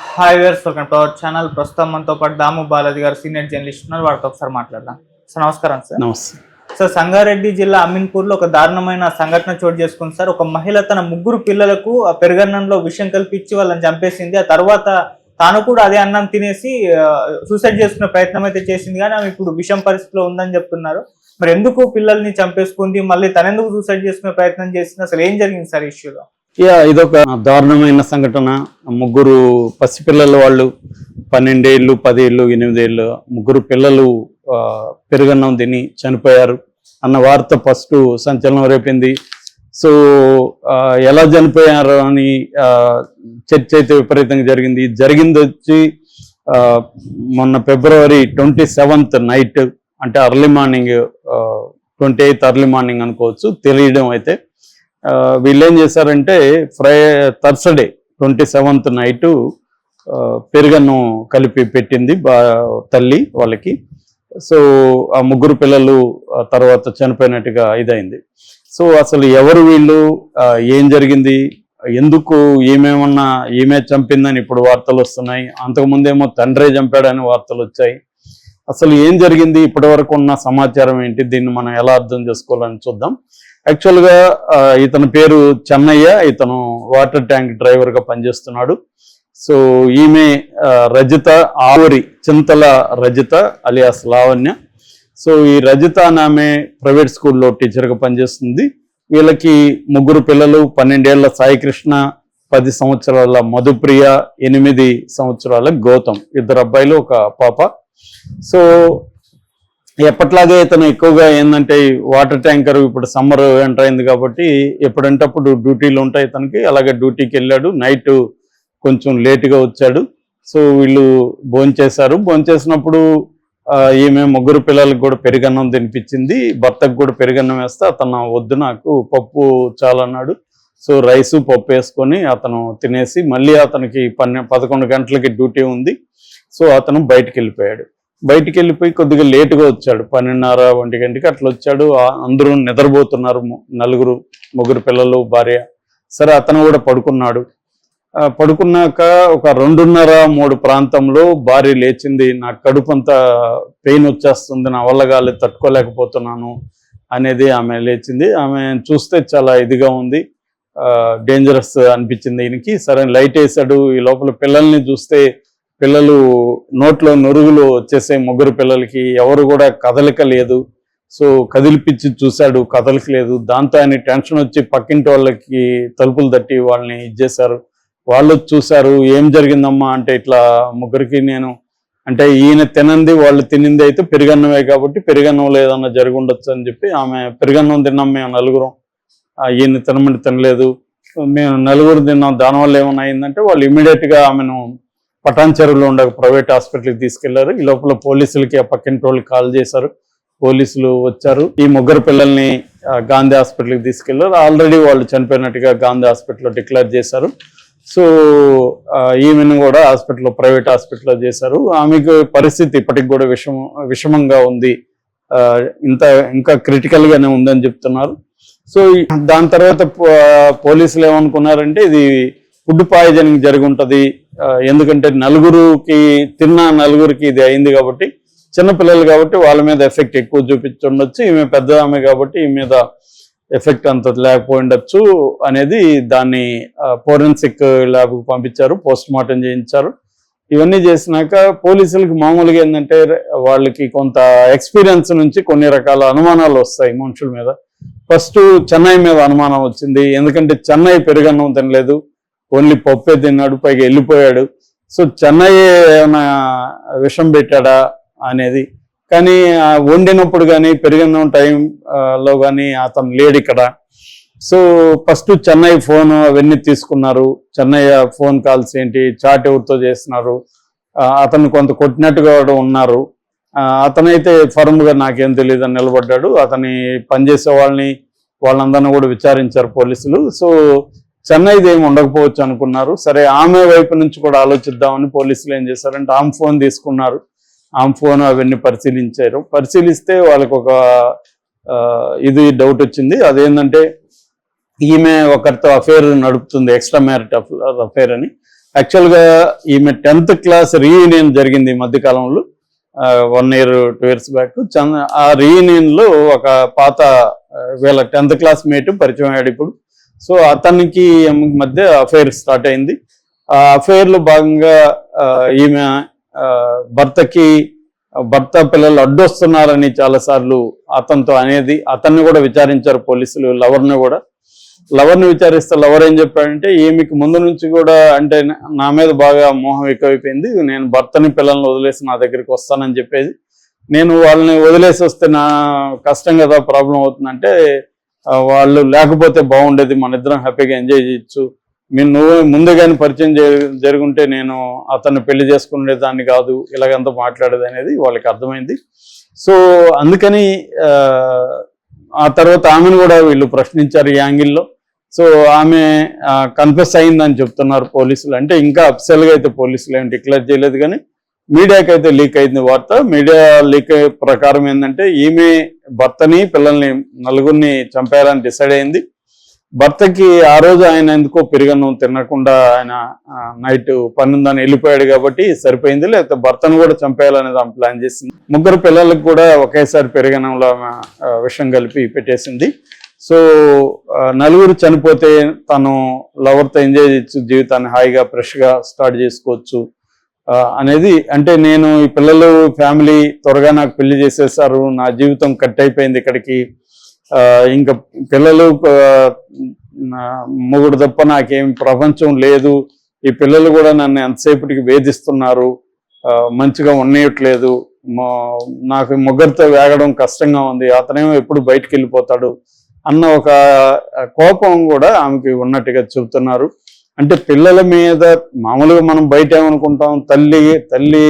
Hi wears welcome to our channel. ప్రస్తుతం మనతో పాటు దాము బాలాజీ గారు సీనియర్ జర్నలిస్ట్ ఉన్నారు. వారితో ఒకసారి మాట్లాడదాం. సార్ నమస్కారం. సార్ నమస్తే సార్, సంగారెడ్డి జిల్లా అమీన్పూర్లో ఒక దారుణమైన సంఘటన చోటు చేసుకుంది సార్. ఒక మహిళ తన ముగ్గురు పిల్లలకు ఆ పెరుగన్నంలో విషం కల్పించి వాళ్ళని చంపేసింది. ఆ తర్వాత తాను కూడా అదే అన్నం తినేసి సూసైడ్ చేసుకునే ప్రయత్నం అయితే చేసింది, కానీ ఆమె ఇప్పుడు విషం పరిస్థితిలో ఉందని చెప్తున్నారు. మరి ఎందుకు పిల్లల్ని చంపేసుకుంది, మళ్ళీ తనెందుకు సూసైడ్ చేసుకునే ప్రయత్నం చేసింది, అసలు ఏం జరిగింది సార్ ఇష్యూలో? ఇదొక దారుణమైన సంఘటన. ముగ్గురు పసిపిల్లలు, వాళ్ళు 12 ఏళ్ళు, 10 ఏళ్ళు, 8 ఏళ్ళు ముగ్గురు పిల్లలు పెరుగన్నం తిని చనిపోయారు అన్న వార్త ఫస్ట్ సంచలనం రేపింది. సో ఎలా చనిపోయారు అని చర్చ అయితే విపరీతంగా జరిగింది వచ్చి మొన్న February 27th నైట్, అంటే early morning, 28th early morning అనుకోవచ్చు, తెలియడం అయితే వీళ్ళు ఏం చేశారంటే థర్స్డే 27th నైటు పెరుగన్నం కలిపి పెట్టింది తల్లి వాళ్ళకి. సో ఆ ముగ్గురు పిల్లలు తర్వాత చనిపోయినట్టుగా ఇదైంది. సో అసలు ఎవరు వీళ్ళు, ఏం జరిగింది, ఎందుకు ఈమె చంపిందని ఇప్పుడు వార్తలు వస్తున్నాయి. అంతకుముందేమో తండ్రే చంపాడని వార్తలు వచ్చాయి. అసలు ఏం జరిగింది, ఇప్పటి వరకు ఉన్న సమాచారం ఏంటి, దీన్ని మనం ఎలా అర్థం చేసుకోవాలని చూద్దాం. యాక్చువల్గా ఇతని పేరు చెన్నయ్య. ఇతను వాటర్ ట్యాంక్ డ్రైవర్గా పనిచేస్తున్నాడు. సో ఈమె రజిత, ఆవురి చింతల రజిత అలియాస్ లావణ్య. సో ఈ రజిత అనే ఆమె ప్రైవేట్ స్కూల్లో టీచర్గా పనిచేస్తుంది. వీళ్ళకి ముగ్గురు పిల్లలు, 12 ఏళ్ల సాయికృష్ణ, 10 సంవత్సరాల మధుప్రియ, 8 సంవత్సరాల గౌతమ్, 2 అబ్బాయిలు, 1 పాప. సో ఎప్పట్లాగే ఇతను ఎక్కువగా ఏంటంటే వాటర్ ట్యాంకర్, ఇప్పుడు సమ్మర్ ఎంటర్ అయింది కాబట్టి ఎప్పుడంటే అప్పుడు డ్యూటీలు ఉంటాయి ఇతనికి. అలాగే డ్యూటీకి వెళ్ళాడు. నైట్ కొంచెం లేటుగా వచ్చాడు. సో వీళ్ళు భోంచేశారు. భోంచేసినప్పుడు ఈమె ముగ్గురు పిల్లలకు కూడా పెరుగన్నం తినిపించింది. భర్తకు కూడా పెరుగన్నం వేస్తే అతను వద్దు, నాకు పప్పు చాలన్నాడు. సో రైసు పప్పు వేసుకొని అతను తినేసి, మళ్ళీ అతనికి 11 గంటలకి డ్యూటీ ఉంది. సో అతను బయటికి వెళ్ళిపోయి కొద్దిగా లేటుగా వచ్చాడు. 12:30, 1 గంటకి అట్లా వచ్చాడు. అందరూ నిద్రపోతున్నారు, ముగ్గురు పిల్లలు, భార్య. సరే అతను కూడా పడుకున్నాడు. పడుకున్నాక ఒక 2:30-3 ప్రాంతంలో భార్య లేచింది. నాకు కడుపు అంతా పెయిన్ వచ్చేస్తుంది, నా వల్ల కాలేదు, తట్టుకోలేకపోతున్నాను అనేది ఆమె లేచింది. ఆమె చూస్తే చాలా ఇదిగా ఉంది, డేంజరస్ అనిపించింది ఈయనకి. సరే లైట్ వేసాడు. ఈ లోపల పిల్లల్ని చూస్తే పిల్లలు నోట్లో నురుగులు వచ్చేసే, ముగ్గురు పిల్లలకి ఎవరు కూడా కదలిక లేదు. సో కదిలిపించి చూశాడు, కదలిక లేదు. దాంతో ఆయన టెన్షన్ వచ్చి పక్కింటి వాళ్ళకి తలుపులు తట్టి వాళ్ళని ఇచ్చేశారు. వాళ్ళు చూశారు, ఏం జరిగిందమ్మా అంటే, ఇట్లా ముగ్గురికి నేను అంటే ఈయన తినంది వాళ్ళు తినింది అయితే పెరుగన్నమే కాబట్టి పెరుగన్నం లేదన్నా జరిగి ఉండొచ్చు అని చెప్పి ఆమె పెరుగన్నం తిన్నాం మేము నలుగురం, ఈయన తినమని తినలేదు, మేము నలుగురు తిన్నాం, దానివల్ల ఏమైనా అయిందంటే వాళ్ళు ఇమీడియట్గా ఆమెను పటాన్ చెరువులో ఉండే ప్రైవేట్ హాస్పిటల్కి తీసుకెళ్లారు. ఈ లోపల పోలీసులకి ఆ పక్కింటి వాళ్ళకి కాల్ చేశారు. పోలీసులు వచ్చారు. ఈ ముగ్గురు పిల్లల్ని గాంధీ హాస్పిటల్కి తీసుకెళ్లారు. ఆల్రెడీ వాళ్ళు చనిపోయినట్టుగా గాంధీ హాస్పిటల్లో డిక్లేర్ చేశారు. సో ఈమెను కూడా ప్రైవేట్ హాస్పిటల్లో చేశారు. ఆమెకు పరిస్థితి ఇప్పటికి కూడా విషమంగా ఉంది, ఇంకా క్రిటికల్ గానే ఉందని చెప్తున్నారు. సో దాని తర్వాత పోలీసులు ఏమనుకున్నారంటే ఇది ఫుడ్ పాయిజనింగ్ జరిగి ఉంటుంది. ఎందుకంటే నలుగురికి ఇది అయింది కాబట్టి, చిన్నపిల్లలు కాబట్టి వాళ్ళ మీద ఎఫెక్ట్ ఎక్కువ చూపించుండొచ్చు. ఈమె పెద్ద ఆమె కాబట్టి ఈ మీద ఎఫెక్ట్ అంత లేకపోయిండొచ్చు అనేది దాన్ని ఫోరెన్సిక్ ల్యాబ్కు పంపించారు, పోస్ట్ మార్టం చేయించారు. ఇవన్నీ చేసినాక పోలీసులకి మామూలుగా ఏంటంటే వాళ్ళకి కొంత ఎక్స్పీరియన్స్ నుంచి కొన్ని రకాల అనుమానాలు వస్తాయి మనుషుల మీద. ఫస్ట్ చెన్నై మీద అనుమానం వచ్చింది. ఎందుకంటే చెన్నై పెరుగన్నం తినలేదు, ఓన్లీ పప్పే తిన్నాడు, పైగా వెళ్ళిపోయాడు. సో చెన్నై ఏమైనా విషం పెట్టాడా అనేది. కానీ వండినప్పుడు కానీ పెరుగన్నం టైంలో కానీ అతను లేడు ఇక్కడ. సో ఫస్ట్ చెన్నై ఫోన్ అవన్నీ తీసుకున్నారు. చెన్నై ఫోన్ కాల్స్ ఏంటి, చాట్ ఎవరితో చేస్తున్నారు, అతను కొంత కొట్టినట్టుగా ఉన్నారు. అతనైతే ఫర్మ్గా నాకేం తెలియదు అని నిలబడ్డాడు. అతని పనిచేసే వాళ్ళందరినీ కూడా విచారించారు పోలీసులు. సో చెన్నైది ఏమి ఉండకపోవచ్చు అనుకున్నారు. సరే ఆమె వైపు నుంచి కూడా ఆలోచిద్దామని పోలీసులు ఏం చేశారంటే ఆమె ఫోన్ తీసుకున్నారు. ఆమె ఫోన్ అవన్నీ పరిశీలిస్తే వాళ్ళకి ఒక డౌట్ వచ్చింది. అదేంటంటే ఈమె ఒకరితో అఫేర్ నడుపుతుంది, ఎక్స్ట్రా మ్యారిటల్ అఫేర్ అని. యాక్చువల్గా ఈమె 10th క్లాస్ రీయూనియన్ జరిగింది ఈ మధ్య కాలంలో, 1 year 2 years బ్యాక్. ఆ రీయూనియన్ లో ఒక పాత వీళ్ళ 10th క్లాస్ మేట్ పరిచయం అయ్యాడు ఇప్పుడు. సో అతనికి మధ్య అఫైర్ స్టార్ట్ అయింది. ఆ అఫైర్ లో భాగంగా ఈమె భర్త పిల్లలు అడ్డొస్తున్నారని చాలాసార్లు అతనితో అనేది, అతన్ని కూడా విచారించారు పోలీసులు, లవర్ని విచారిస్తే లవర్ ఏం చెప్పాడంటే, ఈమెకి ముందు నుంచి కూడా అంటే నా మీద బాగా మోహం ఎక్కువైపోయింది, నేను భర్తని పిల్లల్ని వదిలేసి నా దగ్గరికి వస్తానని చెప్పేది, నేను వాళ్ళని వదిలేసి వస్తే నా కష్టం కదా, ప్రాబ్లం అవుతుందంటే వాళ్ళు లేకపోతే బాగుండేది, మన ఇద్దరం హ్యాపీగా ఎంజాయ్ చేయొచ్చు, నువ్వు ముందుగానే పరిచయం జరుగుంటే నేను అతన్ని పెళ్లి చేసుకునేదాన్ని కాదు, ఇలాగంతా మాట్లాడేది అనేది వాళ్ళకి అర్థమైంది. సో అందుకని ఆ తర్వాత ఆమెను కూడా వీళ్ళు ప్రశ్నించారు ఈ యాంగిల్లో. సో ఆమె కన్ఫెస్ అయిందని చెప్తున్నారు పోలీసులు. అంటే ఇంకా అఫిషియల్గా అయితే పోలీసులు ఏమి డిక్లేర్ చేయలేదు, కానీ మీడియాకి అయితే లీక్ అయింది వార్త. మీడియా లీక్ ప్రకారం ఏంటంటే, ఈమె భర్తని పిల్లల్ని 4 చంపేయాలని డిసైడ్ అయింది. భర్తకి ఆ రోజు ఆయన ఎందుకో పెరుగన్నం తినకుండా ఆయన నైట్ పని ఉందని వెళ్ళిపోయాడు కాబట్టి సరిపోయింది, లేకపోతే భర్తను కూడా చంపేయాలనేది ఆమె ప్లాన్ చేసింది. 3 పిల్లలకు కూడా ఒకేసారి పెరుగన్నంలో ఆమె విషం కలిపి పెట్టేసింది. సో 4 చనిపోతే తను లవర్తో ఎంజాయ్ చేయొచ్చు, జీవితాన్ని హాయిగా ఫ్రెష్గా స్టార్ట్ చేసుకోవచ్చు అనేది. అంటే నేను ఈ పిల్లలు ఫ్యామిలీ త్వరగా నాకు పెళ్లి చేసేసారు, నా జీవితం కట్ అయిపోయింది ఇక్కడికి, ఇంకా పిల్లలు మొగుడు తప్ప నాకేం ప్రపంచం లేదు, ఈ పిల్లలు కూడా నన్ను ఎంతసేపటికి వేధిస్తున్నారు, మంచిగా ఉండట్లేదు, నాకు ముగ్గురితో వేగడం కష్టంగా ఉంది, అతనేమో ఎప్పుడు బయటికి వెళ్ళిపోతాడు అన్న ఒక కోపం కూడా ఆమెకి ఉన్నట్టుగా చెబుతున్నారు. అంటే పిల్లల మీద మామూలుగా మనం బయట ఏమనుకుంటాం, తల్లి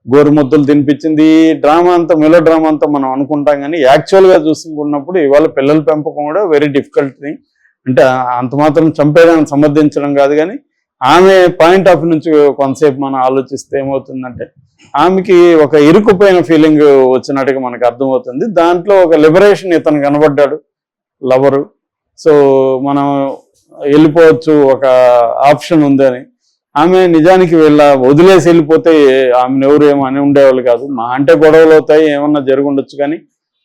గోరుముద్దలు తినిపించింది, డ్రామా అంతా మెలో డ్రామా అంతా మనం అనుకుంటాం, కానీ యాక్చువల్గా చూసుకున్నప్పుడు ఇవాళ పిల్లల పెంపకం కూడా వెరీ డిఫికల్ట్ థింగ్. అంటే అంత మాత్రం చంపేయడానికి సమర్థించడం కాదు, కానీ ఆమె పాయింట్ ఆఫ్ నుంచి కొంతసేపు మనం ఆలోచిస్తే ఏమవుతుందంటే, ఆమెకి ఒక ఇరుకుపోయిన ఫీలింగ్ వచ్చినట్టుగా మనకు అర్థమవుతుంది. దాంట్లో ఒక లిబరేషన్ ఇతను కనబడ్డాడు లవరు, సో మనం వెళ్ళిపోవచ్చు, ఒక ఆప్షన్ ఉందని. ఆమె నిజానికి వదిలేసి వెళ్ళిపోతే ఆమెను ఎవరు ఏమో అని ఉండేవాళ్ళు కాదు, మా అంటే గొడవలు అవుతాయి, ఏమన్నా జరుగుండొచ్చు, కానీ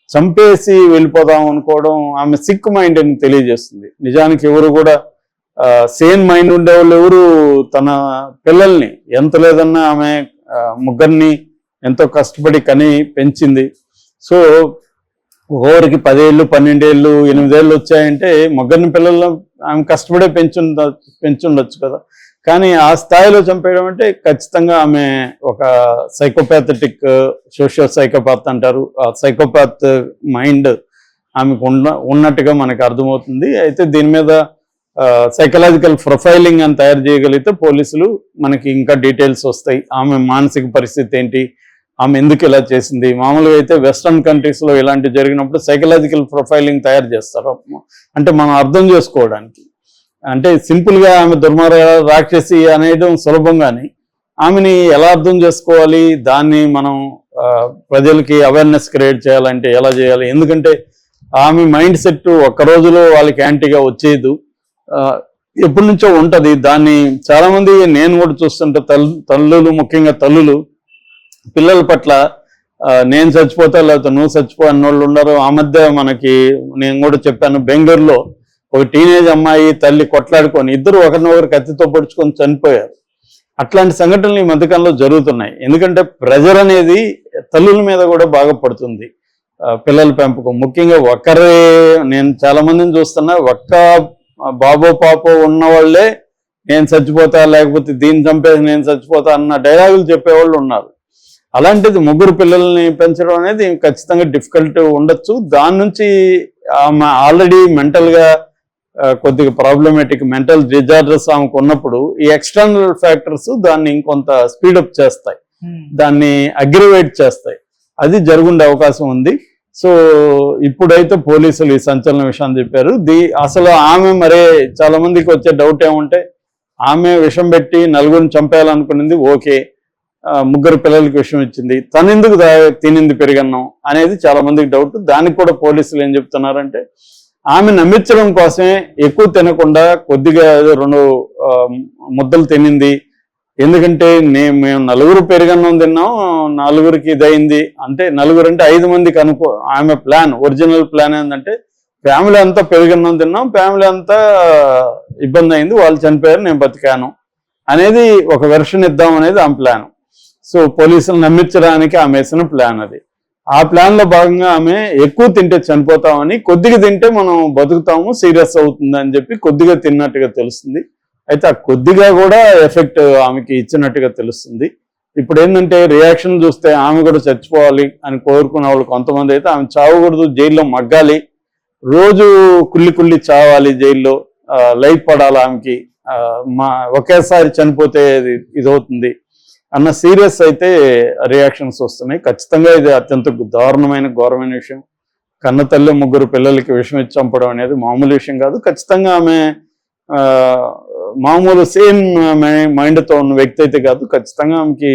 చంపేసి వెళ్ళిపోదాం అనుకోవడం ఆమె సిక్ మైండ్ అని తెలియజేస్తుంది. నిజానికి ఎవరు కూడా సేమ్ మైండ్ ఉండేవాళ్ళు ఎవరు తన పిల్లల్ని ఎంత లేదన్నా ఆమె 3 ఎంతో కష్టపడి కని పెంచింది. సో ఒకరికి 10 ఏళ్ళు 12 ఏళ్ళు 8 ఏళ్ళు వచ్చాయంటే 3 పిల్లలు ఆమె కష్టపడే పెంచుండొచ్చు కదా, కానీ ఆ స్థాయిలో చంపేయడం అంటే ఖచ్చితంగా ఆమె ఒక సైకోపాథటిక్ సోషియో సైకోపాత్ అంటారు, ఆ సైకోపాత్ మైండ్ ఆమెకు ఉన్నట్టుగా మనకు అర్థమవుతుంది. అయితే దీని మీద సైకలాజికల్ ప్రొఫైలింగ్ అని తయారు చేయగలిగితే పోలీసులు మనకి ఇంకా డీటెయిల్స్ వస్తాయి. ఆమె మానసిక పరిస్థితి ఏంటి, ఆమె ఎందుకు ఇలా చేసింది. మామూలుగా అయితే వెస్ట్రన్ కంట్రీస్లో ఇలాంటివి జరిగినప్పుడు సైకలాజికల్ ప్రొఫైలింగ్ తయారు చేస్తారు, అంటే మనం అర్థం చేసుకోవడానికి. అంటే సింపుల్గా ఆమె దుర్మార్గ రాక్షసి అనేయడం సులభం, కానీ ఆమెని ఎలా అర్థం చేసుకోవాలి, దాన్ని మనం ప్రజలకి అవేర్నెస్ క్రియేట్ చేయాలంటే ఎలా చేయాలి. ఎందుకంటే ఆమె మైండ్ సెట్ ఒక్క రోజులో వాళ్ళకి యాంటీగా వచ్చేది, ఎప్పటి నుంచో ఉంటుంది. దాన్ని చాలామంది నేను కూడా చూస్తుంటే తల్లులు, ముఖ్యంగా తల్లులు పిల్లల పట్ల నేను చచ్చిపోతా లేకపోతే నువ్వు చచ్చిపో అన్నోళ్ళు ఉన్నారు. ఆ మధ్య మనకి నేను కూడా చెప్పాను, బెంగళూరులో ఒక టీనేజ్ అమ్మాయి తల్లి కొట్లాడుకొని ఇద్దరు ఒకరినొకరు కత్తితో పొడుచుకొని చనిపోయారు. అట్లాంటి సంఘటనలు ఈ మధ్యకాలంలో జరుగుతున్నాయి. ఎందుకంటే ప్రెజర్ అనేది తల్లుల మీద కూడా బాగా పడుతుంది పిల్లల పెంపకం. ముఖ్యంగా నేను చాలా మందిని చూస్తున్నా, ఒక్క బాబో పాపో ఉన్నవాళ్లే నేను చచ్చిపోతా లేకపోతే దీన్ని చంపేసి నేను చచ్చిపోతా అన్న డైలాగులు చెప్పేవాళ్ళు ఉన్నారు. అలాంటిది 3 పిల్లల్ని పెంచడం అనేది ఖచ్చితంగా డిఫికల్ట్ ఉండొచ్చు. దాని నుంచి ఆమె ఆల్రెడీ మెంటల్గా కొద్దిగా ప్రాబ్లమేటిక్ మెంటల్ డిజార్డర్స్ ఆమెకు ఉన్నప్పుడు ఈ ఎక్స్టర్నల్ ఫ్యాక్టర్స్ దాన్ని ఇంకొంత స్పీడప్ చేస్తాయి, దాన్ని అగ్రివేట్ చేస్తాయి. అది జరుగుండే అవకాశం ఉంది. సో ఇప్పుడైతే పోలీసులు ఈ సంచలన విషయాన్ని చెప్పారు. అసలు ఆమె మరే చాలా మందికి వచ్చే డౌట్ ఏమంటే, ఆమె విషం పెట్టి 4 చంపేయాలనుకున్నది ఓకే, 3 పిల్లలకి విషయం ఇచ్చింది, తను ఎందుకు తినింది పెరుగన్నం అనేది చాలా మందికి డౌట్. దానికి కూడా పోలీసులు ఏం చెప్తున్నారంటే, ఆమె నమ్మించడం కోసమే ఎక్కువ తినకుండా కొద్దిగా 2 ముద్దలు తినింది, ఎందుకంటే మేము నలుగురు పెరుగన్నం తిన్నాం, నలుగురికి ఇదైంది అంటే నలుగురు అంటే 5 మందికి ఆమె ప్లాన్, ఒరిజినల్ ప్లాన్ ఏంటంటే ఫ్యామిలీ అంతా పెరుగన్నం తిన్నాం, ఫ్యామిలీ అంతా ఇబ్బంది అయింది, వాళ్ళు చనిపోయారు, నేను బతికాను అనేది ఒక వెర్షన్ ఇద్దాం అనేది ఆమె ప్లాన్. సో పోలీసులు నమ్మించడానికి ఆమె వేసిన ప్లాన్ అది. ఆ ప్లాన్ లో భాగంగా ఆమె ఎక్కువ తింటే చనిపోతామని, కొద్దిగా తింటే మనం బతుకుతాము, సీరియస్ అవుతుంది అని చెప్పి కొద్దిగా తిన్నట్టుగా తెలుస్తుంది. అయితే ఆ కొద్దిగా కూడా ఎఫెక్ట్ ఆమెకి ఇచ్చినట్టుగా తెలుస్తుంది. ఇప్పుడు ఏంటంటే రియాక్షన్ చూస్తే ఆమె కూడా చచ్చిపోవాలి అని కోరుకునే వాళ్ళు కొంతమంది అయితే ఆమె చావకూడదు, జైల్లో మగ్గాలి, రోజు కుళ్ళి చావాలి, జైల్లో లైఫ్ పడాలి ఆమెకి, ఒకేసారి చనిపోతే ఇదవుతుంది అన్న సీరియస్ అయితే రియాక్షన్స్ వస్తున్నాయి. ఖచ్చితంగా ఇది అత్యంత దారుణమైన ఘోరమైన విషయం. కన్న తల్లి 3 పిల్లలకి విషం ఇచ్చి చంపడం అనేది మామూలు విషయం కాదు. ఖచ్చితంగా ఆమె మామూలు సేమ్ మైండ్తో ఉన్న వ్యక్తి అయితే కాదు. ఖచ్చితంగా ఆమెకి